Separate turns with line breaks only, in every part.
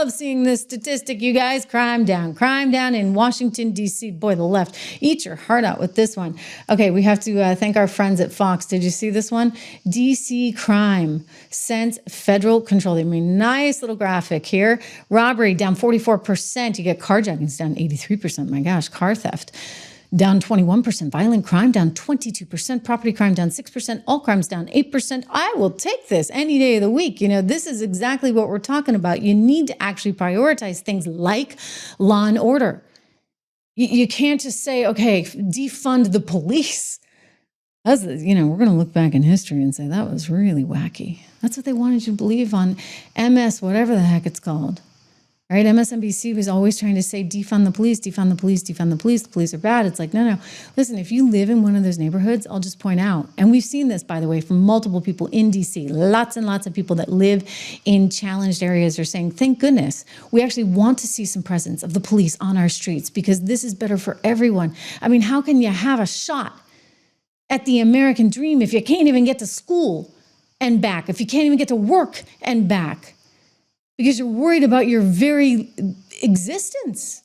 love seeing this statistic, you guys. Crime down in Washington, D.C. Boy, the left, eat your heart out with this one. Okay, we have to thank our friends at Fox. Did you see this one? D.C. crime since federal control. They made a nice little graphic here. Robbery down 44%. You get carjackings down 83%. My gosh, car theft down 21%, violent crime down 22%, property crime down 6%, all crimes down 8%. I will take this any day of the week. You know, this is exactly what we're talking about. You need to actually prioritize things like law and order. You can't just say, okay, defund the police. That's, you know, we're going to look back in history and say that was really wacky. That's what they wanted you to believe on MS, whatever the heck it's called. Right? MSNBC was always trying to say, defund the police, defund the police, defund the police. The police are bad. It's like, no. Listen, if you live in one of those neighborhoods, I'll just point out, and we've seen this, by the way, from multiple people in DC, lots and lots of people that live in challenged areas are saying, thank goodness, we actually want to see some presence of the police on our streets because this is better for everyone. I mean, how can you have a shot at the American dream if you can't even get to school and back, if you can't even get to work and back? Because you're worried about your very existence.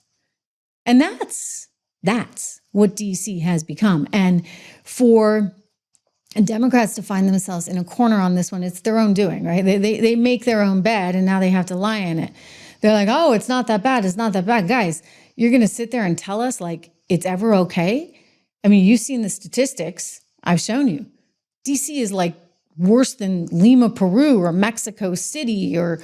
And that's what DC has become. And for Democrats to find themselves in a corner on this one, it's their own doing, right? They make their own bed and now they have to lie in it. They're like, oh, it's not that bad. It's not that bad. Guys, you're going to sit there and tell us like it's ever okay? I mean, you've seen the statistics. I've shown you. DC is like worse than Lima, Peru, or Mexico City, or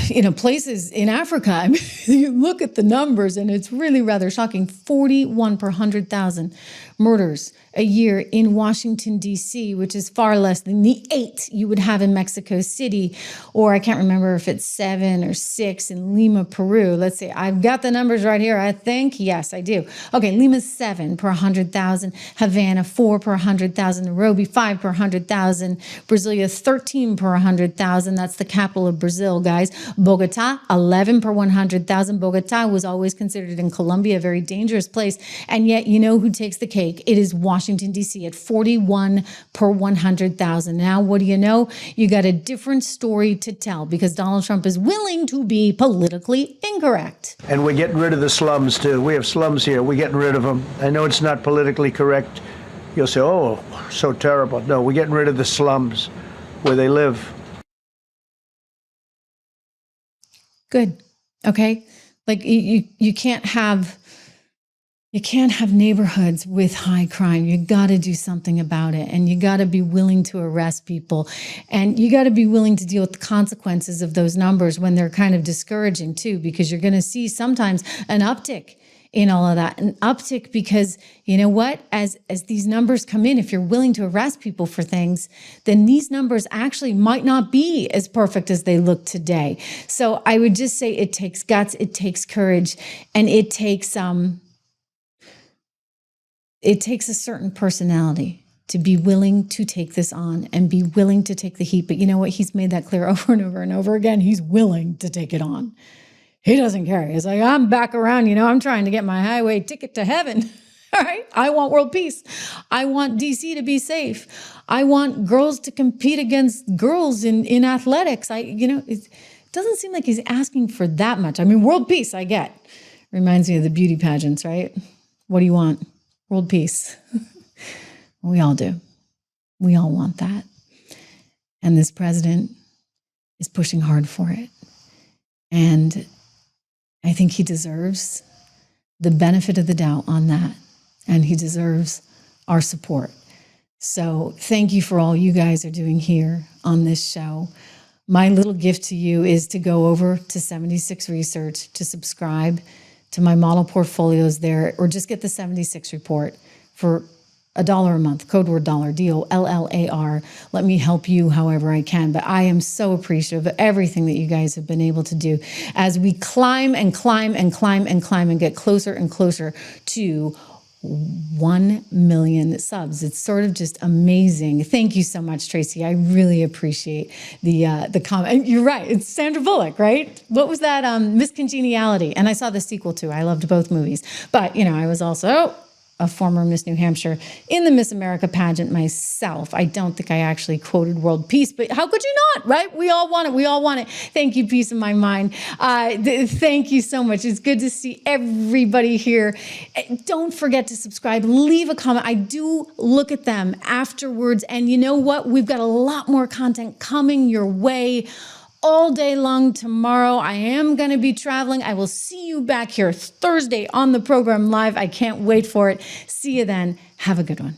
you know, places in Africa. I mean, you look at the numbers and it's really rather shocking. 41 per 100,000 murders a year in Washington, D.C., which is far less than the 8 you would have in Mexico City, or I can't remember if it's 7 or 6 in Lima, Peru. Let's see, I've got the numbers right here, I think. Yes, I do. Okay, Lima's 7 per 100,000, Havana 4 per 100,000, Nairobi 5 per 100,000, Brasilia 13 per 100,000. That's the capital of Brazil, guys. Bogota 11 per 100,000. Bogota was always considered in Colombia a very dangerous place, and yet you know who takes the cake? It is Washington, D.C. at 41 per 100,000. Now, what do you know? You got a different story to tell because Donald Trump is willing to be politically incorrect.
And we're getting rid of the slums, too. We have slums here. We're getting rid of them. I know it's not politically correct. You'll say, oh, so terrible. No, we're getting rid of the slums where they live.
Good. Okay. Like you can't have neighborhoods with high crime. You got to do something about it. And you got to be willing to arrest people. And you got to be willing to deal with the consequences of those numbers when they're kind of discouraging too, because you're going to see sometimes an uptick in all of that, an uptick because you know what, as these numbers come in, if you're willing to arrest people for things, then these numbers actually might not be as perfect as they look today. So I would just say it takes guts, it takes courage, and it takes a certain personality to be willing to take this on and be willing to take the heat. But you know what? He's made that clear over and over and over again. He's willing to take it on. He doesn't care. He's like, I'm back around, you know, I'm trying to get my highway ticket to heaven. All right. I want world peace. I want DC to be safe. I want girls to compete against girls in athletics. It doesn't seem like he's asking for that much. I mean, world peace, I get. Reminds me of the beauty pageants, right? What do you want? World peace. We all do. We all want that. And this president is pushing hard for it. And I think he deserves the benefit of the doubt on that. And he deserves our support. So thank you for all you guys are doing here on this show. My little gift to you is to go over to 76 Research, to subscribe to my model portfolios there, or just get the 76 report for $1 a month, code word dollar, DOLLAR. Let me help you however I can. But I am so appreciative of everything that you guys have been able to do as we climb and climb and climb and climb and get closer and closer to 1 million subs. It's sort of just amazing. Thank you so much, Tracy. I really appreciate the comment. And you're right. It's Sandra Bullock, right? What was that? Miss Congeniality. And I saw the sequel too. I loved both movies. But, you know, I was also a former Miss New Hampshire in the Miss America pageant myself. I don't think I actually quoted world peace, but how could you not, right? We all want it. We all want it. Thank you, Peace in My Mind. Thank you so much. It's good to see everybody here. Don't forget to subscribe. Leave a comment. I do look at them afterwards. And you know what? We've got a lot more content coming your way all day long tomorrow. I am going to be traveling. I will see you back here Thursday on the program live. I can't wait for it. See you then. Have a good one.